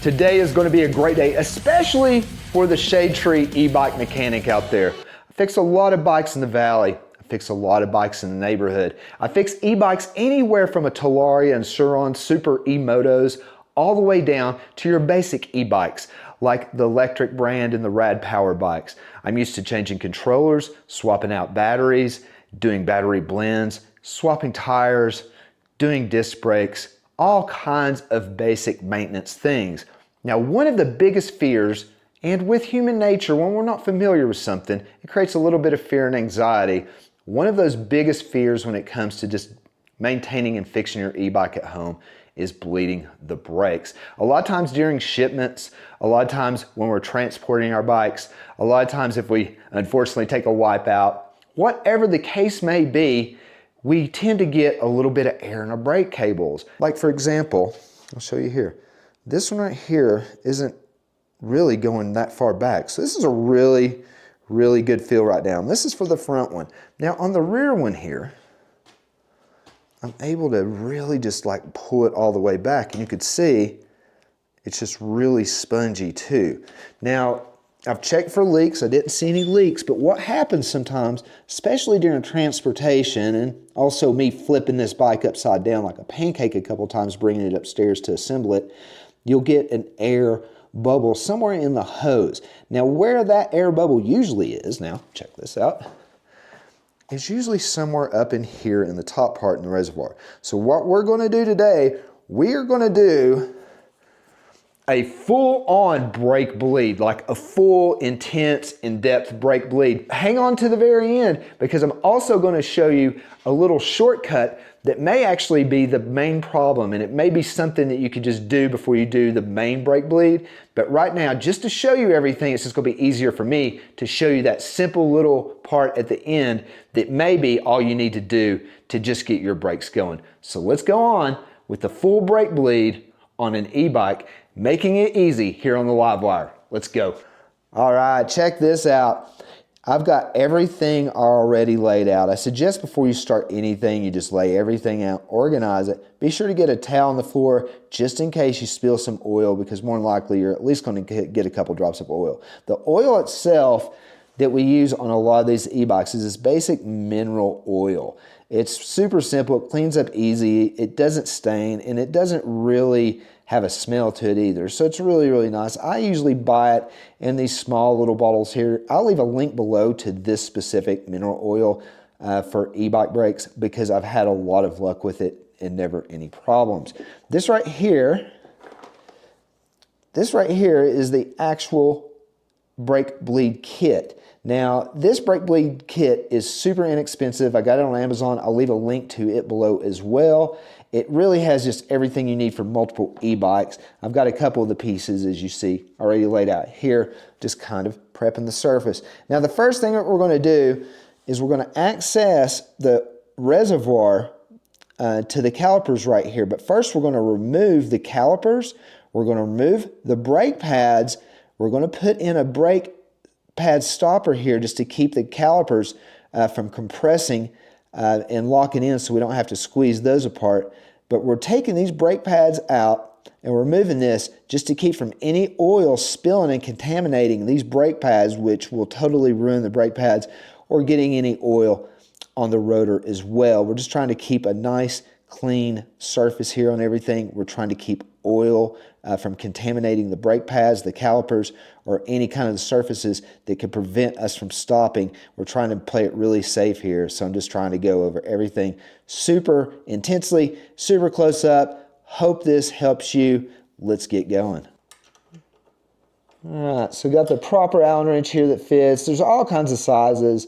Today is going to be a great day, especially for the Shade Tree e-bike mechanic out there. I fix a lot of bikes in the valley. I fix a lot of bikes in the neighborhood. I fix e-bikes anywhere from a Talaria and Sur-Ron Super e-motos all the way down to your basic e-bikes like the electric brand and the Rad Power bikes. I'm used to changing controllers, swapping out batteries, doing battery blends, swapping tires, doing disc brakes, all kinds of basic maintenance things. Now, one of the biggest fears, and with human nature, when we're not familiar with something, it creates a little bit of fear and anxiety. One of those biggest fears when it comes to just maintaining and fixing your e-bike at home is bleeding the brakes. A lot of times during shipments, a lot of times when we're transporting our bikes, a lot of times if we unfortunately take a wipe out, whatever the case may be, we tend to get a little bit of air in our brake cables. Like for example, I'll show you here. This one right here isn't really going that far back. So this is a really, really good feel right now. And this is for the front one. Now on the rear one here, I'm able to really just like pull it all the way back, and you could see it's just really spongy too. Now, I've checked for leaks. I didn't see any leaks, but what happens sometimes, especially during transportation, and also me flipping this bike upside down like a pancake a couple times, bringing it upstairs to assemble it, you'll get an air bubble somewhere in the hose. Now, where that air bubble usually is, now check this out, is usually somewhere up in here in the top part in the reservoir. So what we're going to do today, we are going to do a full-on brake bleed, like a full, intense, in-depth brake bleed. Hang on to the very end, because I'm also going to show you a little shortcut that may actually be the main problem, and it may be something that you could just do before you do the main brake bleed. But right now, just to show you everything, it's just going to be easier for me to show you that simple little part at the end that may be all you need to do to just get your brakes going. So let's go on with the full brake bleed on an e-bike, making it easy here on the Livewire. Let's go. All right, check this out. I've got everything already laid out. I suggest before you start anything, you just lay everything out, organize it. Be sure to get a towel on the floor just in case you spill some oil, because more than likely you're at least going to get a couple drops of oil. The oil itself that we use on a lot of these e-bikes is this basic mineral oil. It's super simple, it cleans up easy, it doesn't stain, and it doesn't really have a smell to it either. So it's really, really nice. I usually buy it in these small little bottles here. I'll leave a link below to this specific mineral oil for e-bike brakes, because I've had a lot of luck with it and never any problems. This right here is the actual brake bleed kit. Now, this brake bleed kit is super inexpensive. I got it on Amazon. I'll leave a link to it below as well. It really has just everything you need for multiple e-bikes. I've got a couple of the pieces, as you see, already laid out here, just kind of prepping the surface. Now, the first thing that we're going to do is we're going to access the reservoir to the calipers right here. But first, we're going to remove the calipers. We're going to remove the brake pads. We're going to put in a brake pad stopper here just to keep the calipers from compressing and locking in, so we don't have to squeeze those apart. But we're taking these brake pads out and we're removing this just to keep from any oil spilling and contaminating these brake pads, which will totally ruin the brake pads, or getting any oil on the rotor as well. We're just trying to keep a nice clean surface here on everything. We're trying to keep oil from contaminating the brake pads, the calipers, or any kind of the surfaces that could prevent us from stopping. We're trying to play it really safe here, so I'm just trying to go over everything super intensely, super close up. Hope this helps you. Let's get going. All right, so got the proper Allen wrench here that fits. There's all kinds of sizes,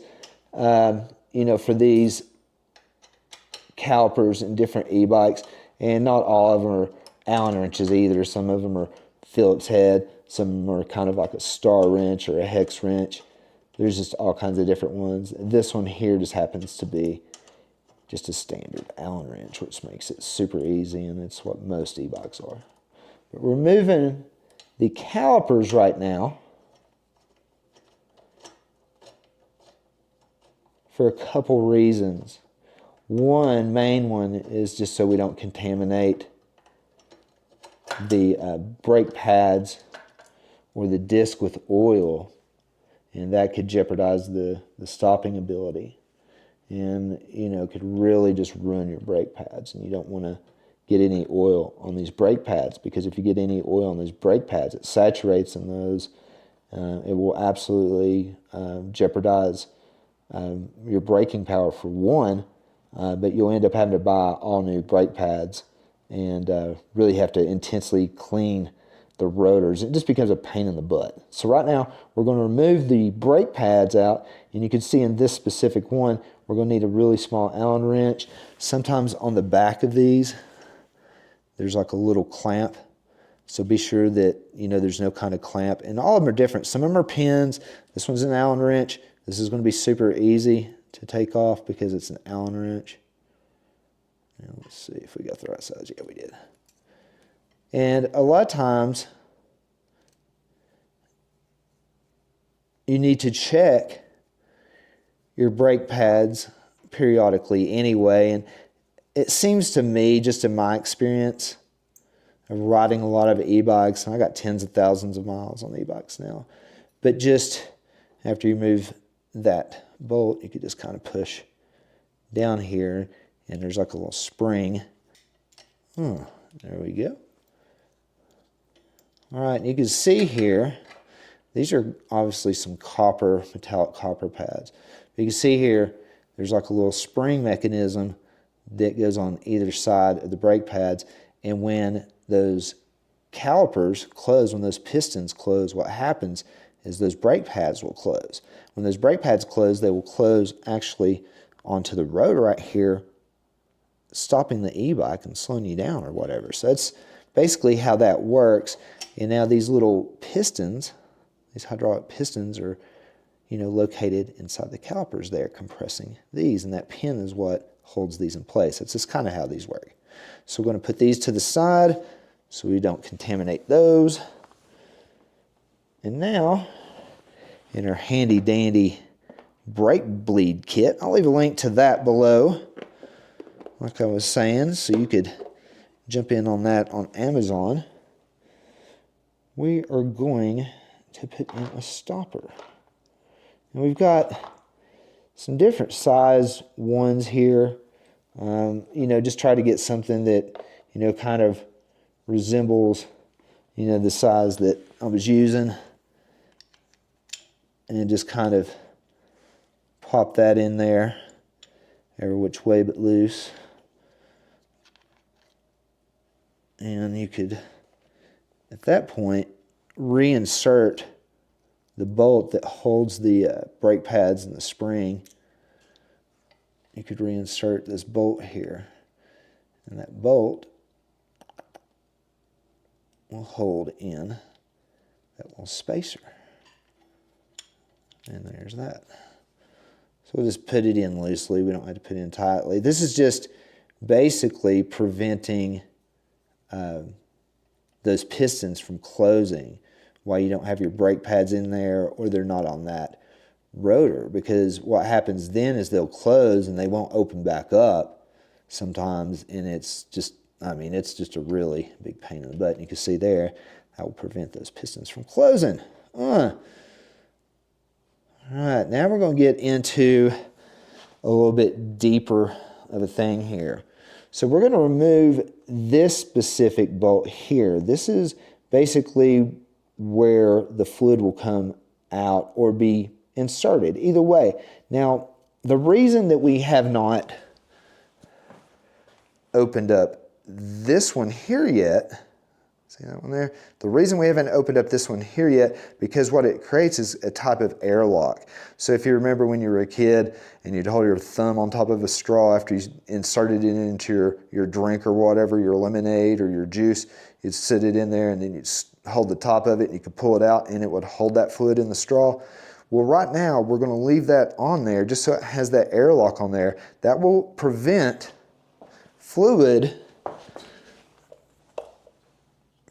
you know, for these calipers in different e-bikes, and not all of them are Allen wrenches either. Some of them are Phillips head, some of them are kind of like a star wrench or a hex wrench. There's just all kinds of different ones. This one here just happens to be just a standard Allen wrench, which makes it super easy, and it's what most e-bikes are. But we're moving the calipers right now for a couple reasons. One main one is just so we don't contaminate the brake pads or the disc with oil, and that could jeopardize the stopping ability, and could really just ruin your brake pads. And you don't want to get any oil on these brake pads, because if you get any oil on these brake pads, it saturates in those. It will absolutely jeopardize your braking power for one, but you'll end up having to buy all new brake pads and really have to intensely clean the rotors. It just becomes a pain in the butt. So right now we're going to remove the brake pads out, and you can see in this specific one we're going to need a really small Allen wrench. Sometimes on the back of these there's like a little clamp, so be sure that there's no kind of clamp, and all of them are different. Some of them are pins. This one's an Allen wrench. This is going to be super easy to take off because it's an Allen wrench. Now let's see if we got the right size. Yeah, we did. And a lot of times you need to check your brake pads periodically anyway. And it seems to me, just in my experience of riding a lot of e-bikes, and I got tens of thousands of miles on e-bikes now, but just after you move that bolt, you could just kind of push down here, and there's like a little spring. There we go. All right, and you can see here, these are obviously some copper, metallic copper pads. But you can see here, there's like a little spring mechanism that goes on either side of the brake pads, and when those calipers close, when those pistons close, what happens is those brake pads will close. When those brake pads close, they will close actually onto the rotor right here, stopping the e-bike and slowing you down or whatever. So that's basically how that works. And now these little pistons, these hydraulic pistons are, located inside the calipers there, compressing these, and that pin is what holds these in place. That's just kind of how these work. So we're going to put these to the side so we don't contaminate those. And now, in our handy dandy brake bleed kit, I'll leave a link to that below, like I was saying, so you could jump in on that on Amazon. We are going to put in a stopper. And we've got some different size ones here. Just try to get something that, kind of resembles, the size that I was using. And just kind of pop that in there, every which way but loose. And you could, at that point, reinsert the bolt that holds the brake pads and the spring. You could reinsert this bolt here, and that bolt will hold in that little spacer. And there's that. So we'll just put it in loosely. We don't have to put it in tightly. This is just basically preventing those pistons from closing while you don't have your brake pads in there, or they're not on that rotor, because what happens then is they'll close and they won't open back up sometimes, and it's just a really big pain in the butt. And you can see there, that will prevent those pistons from closing. All right, now we're going to get into a little bit deeper of a thing here. So we're going to remove this specific bolt here. This is basically where the fluid will come out or be inserted, either way. Now, the reason that we have not opened up this one here yet, see that one there? The reason we haven't opened up this one here yet, because what it creates is a type of airlock. So if you remember when you were a kid and you'd hold your thumb on top of a straw after you inserted it into your drink or whatever, your lemonade or your juice, you'd sit it in there and then you'd hold the top of it and you could pull it out and it would hold that fluid in the straw. Well, right now we're going to leave that on there just so it has that airlock on there. That will prevent fluid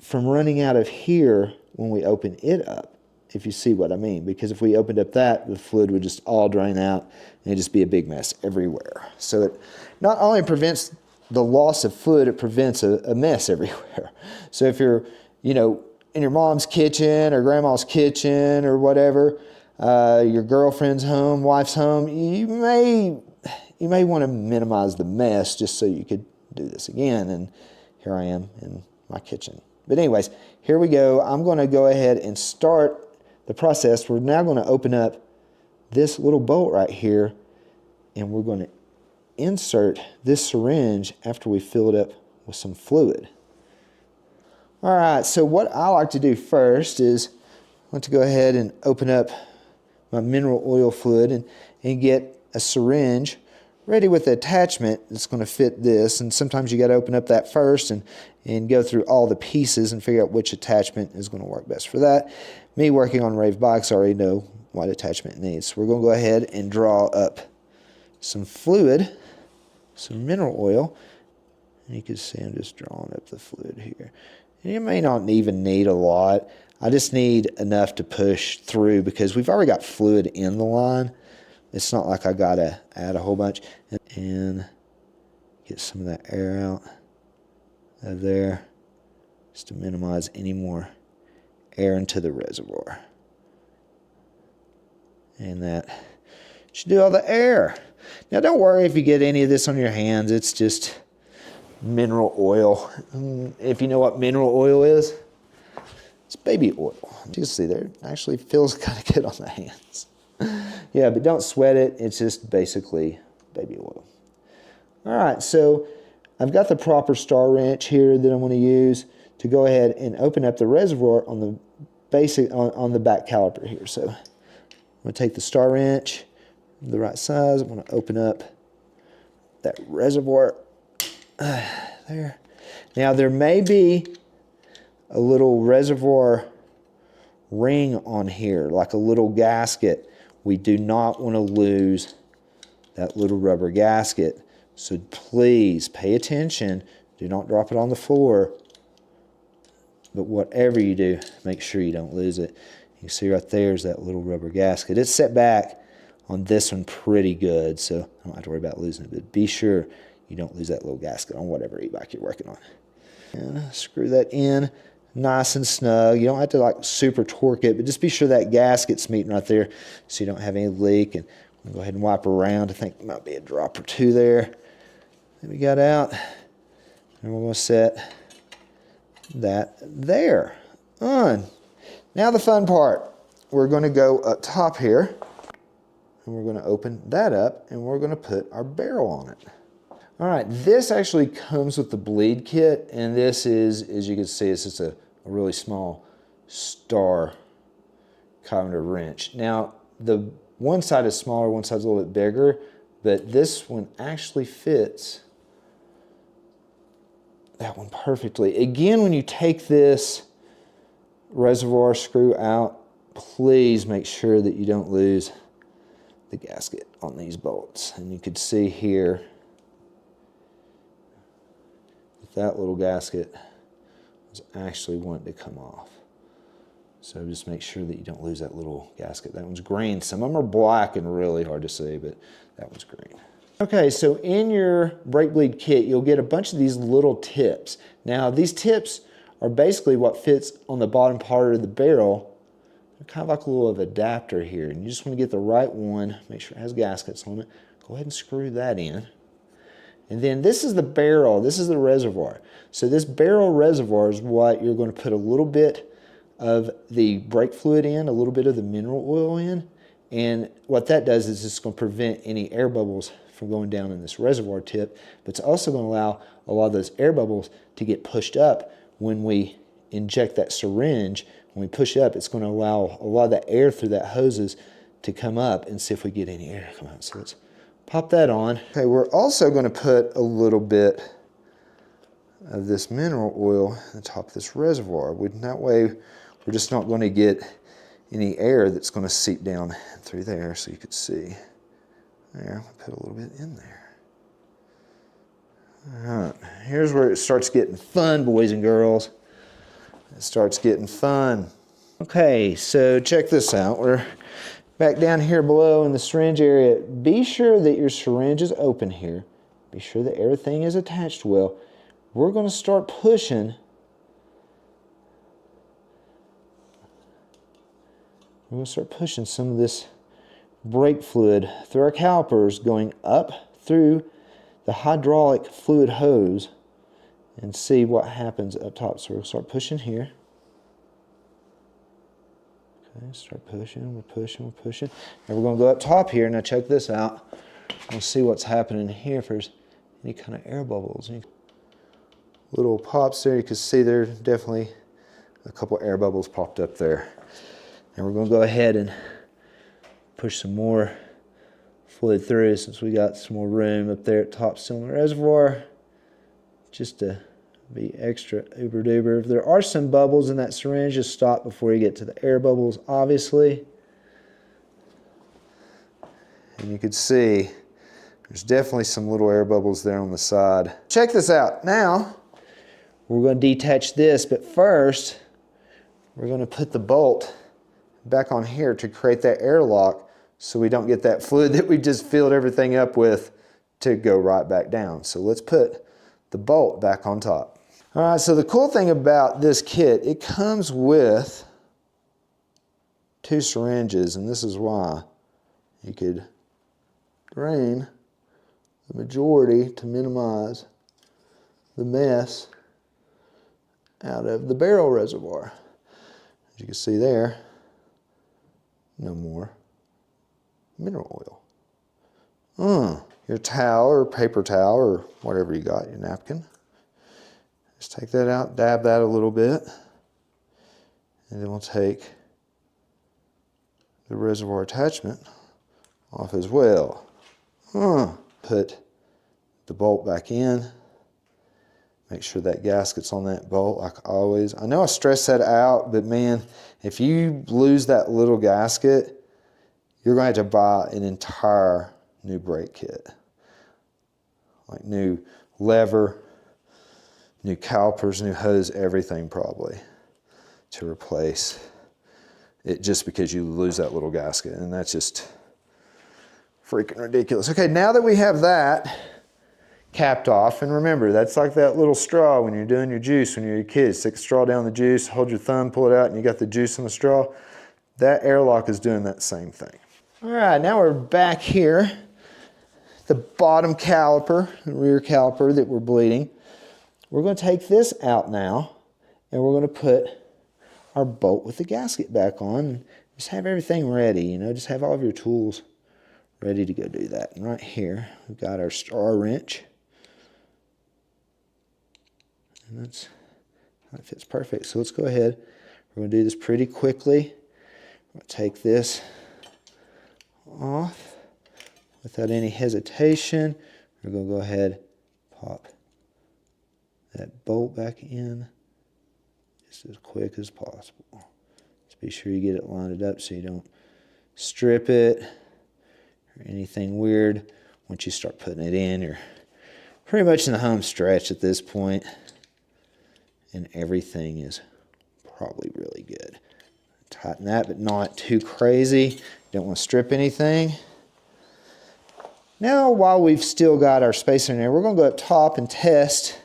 from running out of here when we open it up, if you see what I mean. Because if we opened up that, the fluid would just all drain out and it'd just be a big mess everywhere. So it not only prevents the loss of fluid, it prevents a mess everywhere. So if you're, you know, in your mom's kitchen or grandma's kitchen or whatever, your girlfriend's home, wife's home, you may want to minimize the mess just so you could do this again. And here I am in my kitchen. But anyways, here we go. I'm going to go ahead and start the process. We're now going to open up this little bolt right here, and we're going to insert this syringe after we fill it up with some fluid. All right, so what I like to do first is I want to go ahead and open up my mineral oil fluid and get a syringe ready with the attachment that's going to fit this. And sometimes you got to open up that first and go through all the pieces and figure out which attachment is going to work best for that. Me working on Rave bikes, I already know what attachment it needs. So we're going to go ahead and draw up some fluid, some mineral oil, and you can see I'm just drawing up the fluid here. And you may not even need a lot. I just need enough to push through because we've already got fluid in the line. It's not like I gotta add a whole bunch. And get some of that air out of there just to minimize any more air into the reservoir. And that should do all the air. Now don't worry if you get any of this on your hands. It's just mineral oil. If you know what mineral oil is, it's baby oil. You can see there, it actually feels kind of good on the hands. Yeah, but don't sweat it. It's just basically baby oil. All right, so I've got the proper star wrench here that I'm going to use to go ahead and open up the reservoir on the basic on the back caliper here. So I'm going to take the star wrench, the right size. I'm going to open up that reservoir there. Now there may be a little reservoir ring on here, like a little gasket. We do not want to lose that little rubber gasket. So please pay attention. Do not drop it on the floor. But whatever you do, make sure you don't lose it. You can see right there is that little rubber gasket. It's set back on this one pretty good, so I don't have to worry about losing it. But be sure you don't lose that little gasket on whatever e-bike you're working on. And screw that in nice and snug. You don't have to like super torque it, but just be sure that gasket's meeting right there so you don't have any leak. And I'm gonna go ahead and wipe around. I think there might be a drop or two there that we got out. And we're gonna set that there on. Now the fun part. We're gonna go up top here and we're gonna open that up and we're gonna put our barrel on it. All right, this actually comes with the bleed kit, and this is, as you can see, it's just a really small star kind of wrench. Now, the one side is smaller, one side's a little bit bigger, but this one actually fits that one perfectly. Again, when you take this reservoir screw out, please make sure that you don't lose the gasket on these bolts. And you could see here, that little gasket was actually wanting to come off. So just make sure that you don't lose that little gasket. That one's green. Some of them are black and really hard to see, but that one's green. Okay, so in your brake bleed kit, you'll get a bunch of these little tips. Now, these tips are basically what fits on the bottom part of the barrel. They're kind of like a little adapter here, and you just want to get the right one, make sure it has gaskets on it. Go ahead and screw that in. And then this is the barrel, this is the reservoir. So this barrel reservoir is what you're going to put a little bit of the brake fluid in, a little bit of the mineral oil in. And what that does is it's going to prevent any air bubbles from going down in this reservoir tip, but it's also going to allow a lot of those air bubbles to get pushed up when we inject that syringe. When we push it up, it's going to allow a lot of the air through that hoses to come up and see if we get any air come out. So let's pop that on. Okay, we're also going to put a little bit of this mineral oil on the top of this reservoir. That way, we're just not going to get any air that's going to seep down through there, so you could see. There, I'll put a little bit in there. All right, here's where it starts getting fun, boys and girls. It starts getting fun. Okay, so check this out. We're back down here below in the syringe area. Be sure that your syringe is open here. Be sure that everything is attached well. We're going to start pushing. We're going to start pushing some of this brake fluid through our calipers, going up through the hydraulic fluid hose, and see what happens up top. So we'll start pushing here. Okay, start pushing, we're pushing, we're pushing. And we're going to go up top here. Now check this out. We'll see what's happening here if there's any kind of air bubbles. Little pops there. You can see there definitely a couple air bubbles popped up there. And we're going to go ahead and push some more fluid through since we got some more room up there at top still in the reservoir, just to be extra uber duper. If there are some bubbles in that syringe, just stop before you get to the air bubbles, obviously. And you can see there's definitely some little air bubbles there on the side. Check this out. Now we're going to detach this, but first we're going to put the bolt back on here to create that airlock so we don't get that fluid that we just filled everything up with to go right back down. So let's put the bolt back on top. All right, so the cool thing about this kit, it comes with 2 syringes, and this is why you could drain the majority to minimize the mess out of the barrel reservoir. As you can see there, no more mineral oil. Your towel or paper towel or whatever you got, your napkin. Just take that out, dab that a little bit, and then we'll take the reservoir attachment off as well. Put the bolt back in. Make sure that gasket's on that bolt like always. I know I stress that out, but man, if you lose that little gasket, you're going to have to buy an entire new brake kit. Like new lever, new calipers, new hose, everything probably to replace it just because you lose that little gasket. And that's just freaking ridiculous. Okay, now that we have that capped off, and remember, that's like that little straw when you're doing your juice when you're a kid. Stick a straw down the juice, hold your thumb, pull it out, and you got the juice in the straw. That airlock is doing that same thing. All right, now we're back here. The bottom caliper, the rear caliper that we're bleeding. We're going to take this out now, and we're going to put our bolt with the gasket back on. And just have everything ready, you know, just have all of your tools ready to go do that. And right here, we've got our star wrench. And that fits perfect. So let's go ahead. We're going to do this pretty quickly. I'm going to take this off without any hesitation. We're going to go ahead, pop that bolt back in just as quick as possible. Just be sure you get it lined up so you don't strip it or anything weird. Once you start putting it in, you're pretty much in the home stretch at this point, and everything is probably really good. Tighten that, but not too crazy. Don't want to strip anything. Now, while we've still got our spacer in there, we're going to go up top and test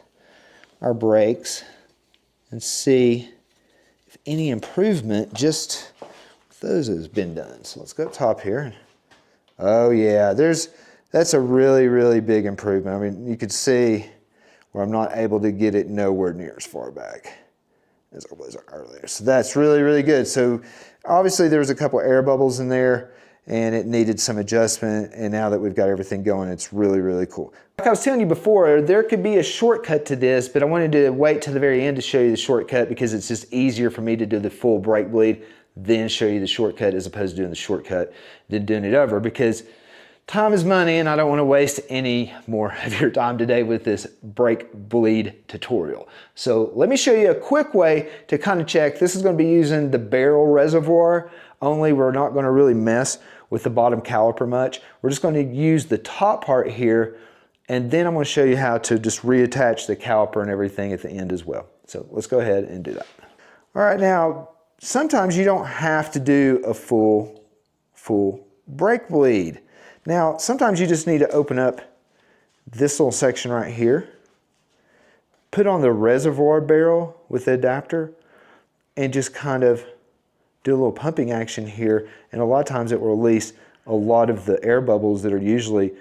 our brakes and see if any improvement just with those has been done. So let's go up top here. Oh yeah, that's a really, really big improvement. I mean, you could see where I'm not able to get it nowhere near as far back as I was earlier. So that's really, really good. So obviously there's a couple air bubbles in there and it needed some adjustment, and now that we've got everything going, it's really, really cool. Like I was telling you before, there could be a shortcut to this, but I wanted to wait till the very end to show you the shortcut because it's just easier for me to do the full brake bleed, then show you the shortcut as opposed to doing the shortcut, then doing it over, because time is money and I don't want to waste any more of your time today with this brake bleed tutorial. So let me show you a quick way to kind of check. This is going to be using the barrel reservoir only. We're not going to really mess with the bottom caliper much. We're just going to use the top part here, and then I'm going to show you how to just reattach the caliper and everything at the end as well. So let's go ahead and do that. All right, now sometimes you don't have to do a full brake bleed. Now, sometimes you just need to open up this little section right here, put on the reservoir barrel with the adapter, and just kind of do a little pumping action here, and a lot of times it will release a lot of the air bubbles that are usually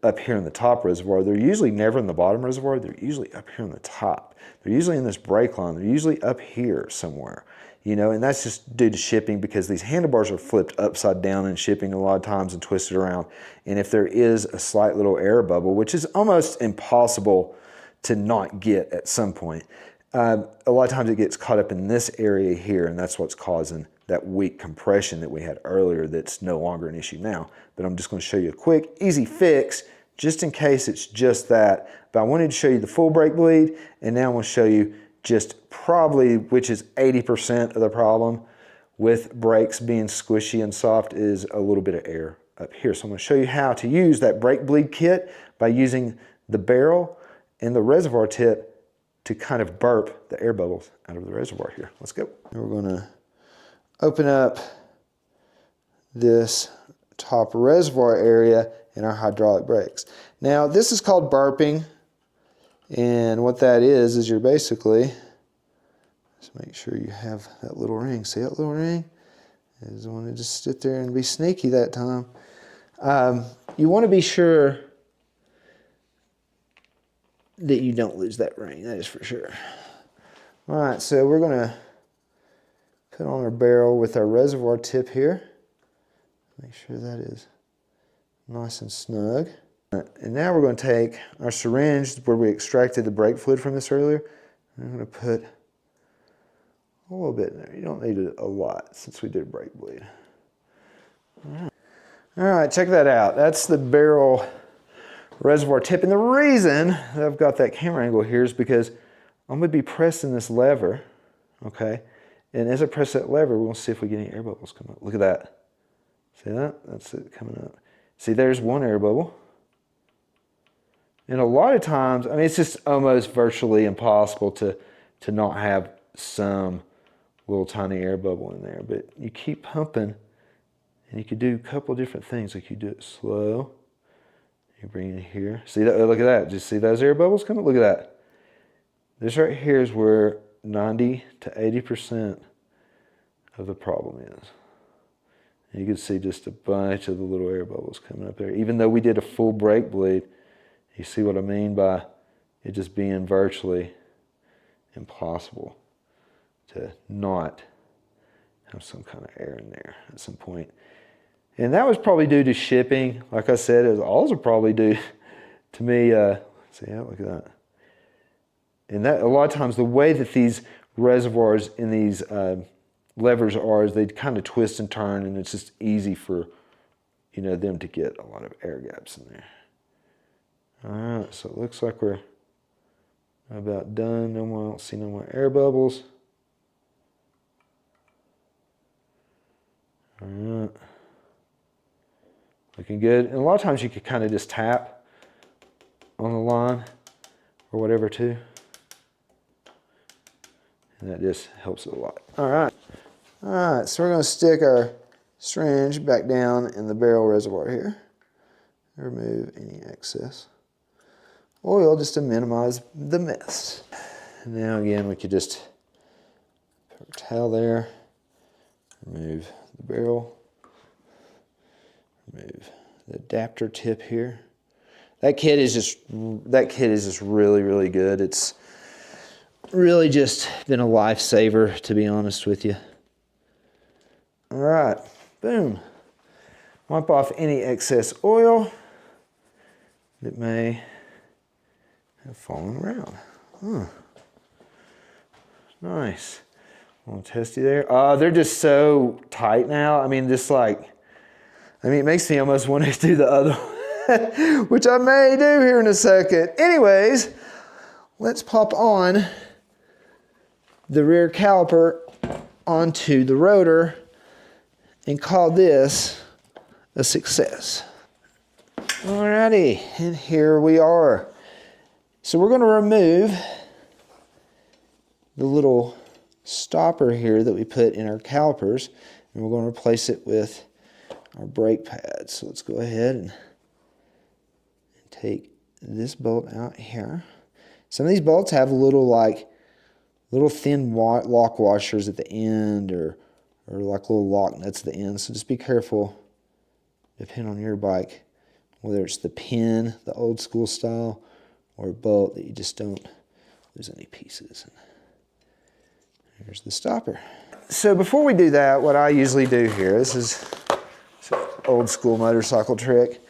up here in the top reservoir. They're usually never in the bottom reservoir, they're usually up here on the top. They're usually in this brake line, they're usually up here somewhere, you know, and that's just due to shipping because these handlebars are flipped upside down in shipping a lot of times and twisted around. And if there is a slight little air bubble, which is almost impossible to not get at some point, a lot of times it gets caught up in this area here, and that's what's causing that weak compression that we had earlier that's no longer an issue now. But I'm just going to show you a quick, easy fix, just in case it's just that. But I wanted to show you the full brake bleed, and now I'm going to show you just probably, which is 80% of the problem with brakes being squishy and soft, is a little bit of air up here. So I'm going to show you how to use that brake bleed kit by using the barrel and the reservoir tip to kind of burp the air bubbles out of the reservoir here. Let's go. We're going to open up this top reservoir area in our hydraulic brakes. Now this is called burping, and what that is you're basically, just make sure you have that little ring. See that little ring? I just want to just sit there and be sneaky that time. You want to be sure that you don't lose that ring, that is for sure. All right, so we're going to put on our barrel with our reservoir tip here. Make sure that is nice and snug. Right, and now we're going to take our syringe where we extracted the brake fluid from this earlier. I'm going to put a little bit in there. You don't need a lot since we did brake bleed. All right, check that out. That's the barrel reservoir tip. And the reason that I've got that camera angle here is because I'm going to be pressing this lever, okay? And as I press that lever, we're going to see if we get any air bubbles come up. Look at that. See that? That's it coming up. See, there's one air bubble. And a lot of times, I mean, it's just almost virtually impossible to not have some little tiny air bubble in there. But you keep pumping, and you could do a couple different things. Like you do it slow. You bring it here. See that? Look at that. Just see those air bubbles coming? Look at that. This right here is where 90 to 80% of the problem is. And you can see just a bunch of the little air bubbles coming up there. Even though we did a full brake bleed, you see what I mean by it just being virtually impossible to not have some kind of air in there at some point. And that was probably due to shipping. Like I said, it was also probably due to me. See that? Look at that. And that a lot of times the way that these reservoirs in these levers are is they kind of twist and turn, and it's just easy for them to get a lot of air gaps in there. All right, so it looks like we're about done. No more. I don't see no more air bubbles. All right. Looking good. And a lot of times you could kind of just tap on the line or whatever too. And that just helps it a lot. All right. All right, so we're going to stick our syringe back down in the barrel reservoir here. Remove any excess oil just to minimize the mess. And now again, we could just put our towel there, remove the barrel, remove the adapter tip here. That kit is just really, really good. It's really just been a lifesaver, to be honest with you. All right, boom. Wipe off any excess oil that may have fallen around. Nice. A little testy there. They're just so tight now. I mean, it makes me almost want to do the other one, which I may do here in a second. Anyways, let's pop on the rear caliper onto the rotor and call this a success. Alrighty, and here we are. So we're going to remove the little stopper here that we put in our calipers, and we're going to replace it with our brake pads. So let's go ahead and take this bolt out here. Some of these bolts have little thin lock washers at the end, or like little lock nuts at the end. So just be careful, depending on your bike, whether it's the pin, the old school style, or a bolt, that you just don't lose any pieces. Here's the stopper. So before we do that, what I usually do here, this is an old school motorcycle trick,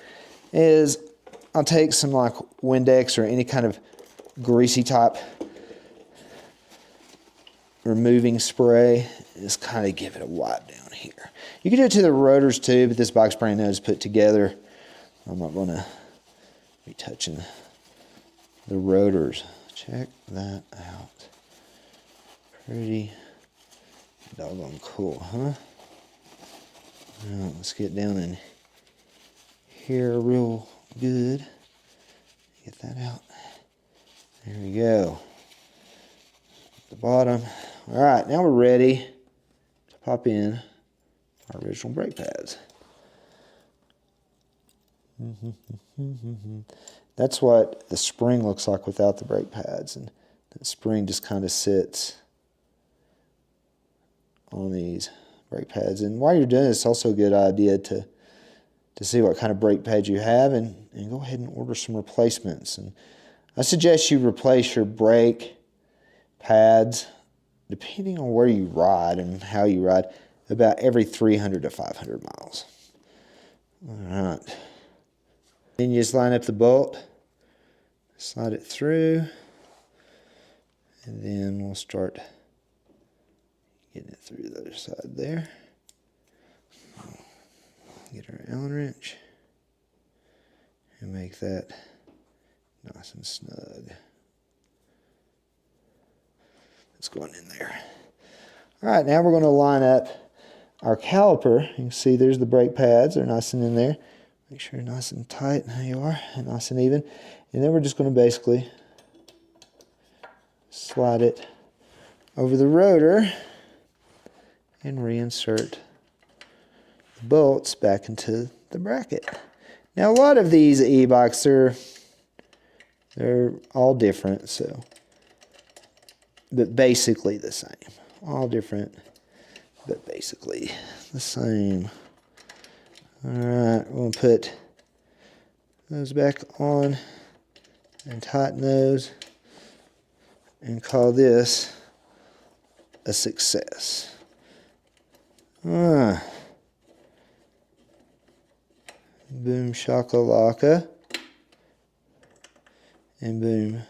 is I'll take some like Windex or any kind of greasy type removing spray and just kind of give it a wipe down here. You can do it to the rotors too, but this bike's brand new, is put together. I'm not going to be touching the rotors. Check that out. Pretty doggone cool, huh? Now let's get down in here real good. Get that out. There we go. The bottom. All right, now we're ready to pop in our original brake pads. That's what the spring looks like without the brake pads, and the spring just kind of sits on these brake pads. And while you're doing this, it's also a good idea to see what kind of brake pads you have, and go ahead and order some replacements. And I suggest you replace your brake pads, depending on where you ride and how you ride, about every 300 to 500 miles. All right. Then you just line up the bolt, slide it through, and then we'll start getting it through the other side there. Get our Allen wrench and make that nice and snug. It's going in there. All right, now we're going to line up our caliper. You can see there's the brake pads. They're nice and in there. Make sure you're nice and tight. There you are, and nice and even. And then we're just going to basically slide it over the rotor and reinsert the bolts back into the bracket. Now a lot of these e-bikes, they're all different, so, but basically the same. All different, but basically the same. All right, we're going to put those back on and tighten those and call this a success. Boom shakalaka and boom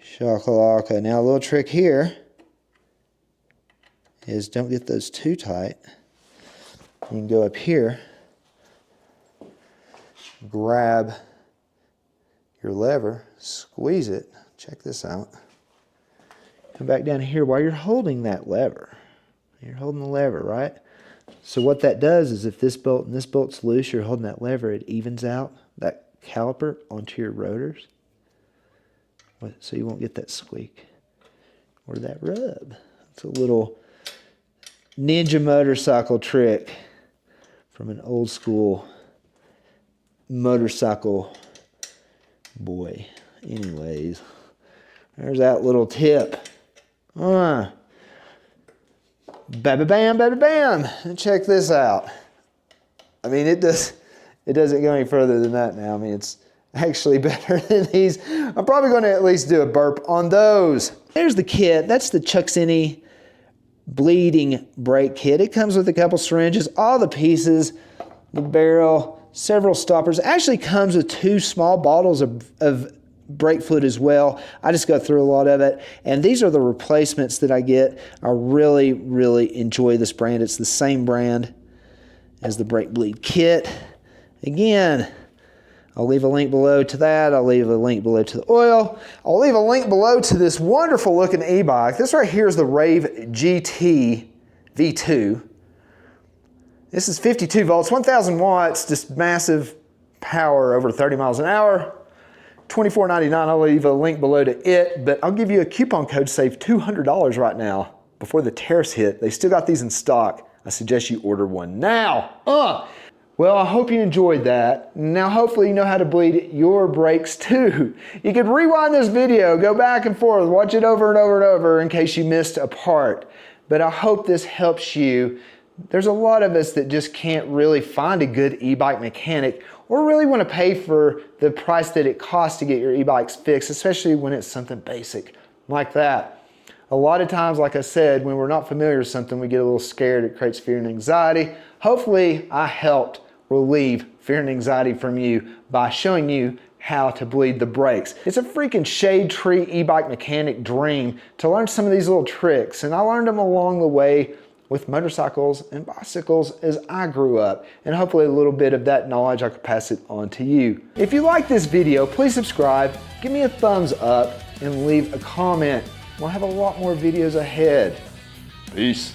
shakalaka. Now a little trick here is don't get those too tight. You can go up here, grab your lever, squeeze it. Check this out. Come back down here while you're holding that lever. You're holding the lever, right? So what that does is if this bolt and this bolt's loose, you're holding that lever, it evens out that caliper onto your rotors. So you won't get that squeak or that rub. It's a little ninja motorcycle trick from an old school motorcycle boy. Anyways, there's that little tip. Bam, bam, bam, bam, bam. And check this out. I mean, it doesn't go any further than that now. I mean, it's actually better than these. I'm probably going to at least do a burp on those. There's the kit. That's the Chuck Cine bleeding brake kit. It comes with a couple syringes, all the pieces, the barrel, several stoppers. It actually comes with 2 small bottles of brake fluid as well. I just go through a lot of it, and these are the replacements that I get. I really, really enjoy this brand. It's the same brand as the brake bleed kit. Again, I'll leave a link below to that. I'll leave a link below to the oil. I'll leave a link below to this wonderful looking e-bike. This right here is the Rave GT V2. This is 52 volts, 1,000 watts, just massive power over 30 miles an hour. $24.99, I'll leave a link below to it, but I'll give you a coupon code to save $200 right now before the tariffs hit. They still got these in stock. I suggest you order one now. Well, I hope you enjoyed that. Now, hopefully you know how to bleed your brakes too. You could rewind this video, go back and forth, watch it over and over and over in case you missed a part. But I hope this helps you. There's a lot of us that just can't really find a good e-bike mechanic or really want to pay for the price that it costs to get your e-bikes fixed, especially when it's something basic like that. A lot of times, like I said, when we're not familiar with something, we get a little scared. It creates fear and anxiety. Hopefully, I helped relieve fear and anxiety from you by showing you how to bleed the brakes. It's a freaking shade tree e-bike mechanic dream to learn some of these little tricks, and I learned them along the way with motorcycles and bicycles as I grew up, and hopefully a little bit of that knowledge I could pass it on to you. If you like this video, please subscribe, give me a thumbs up, and leave a comment. We'll have a lot more videos ahead. Peace.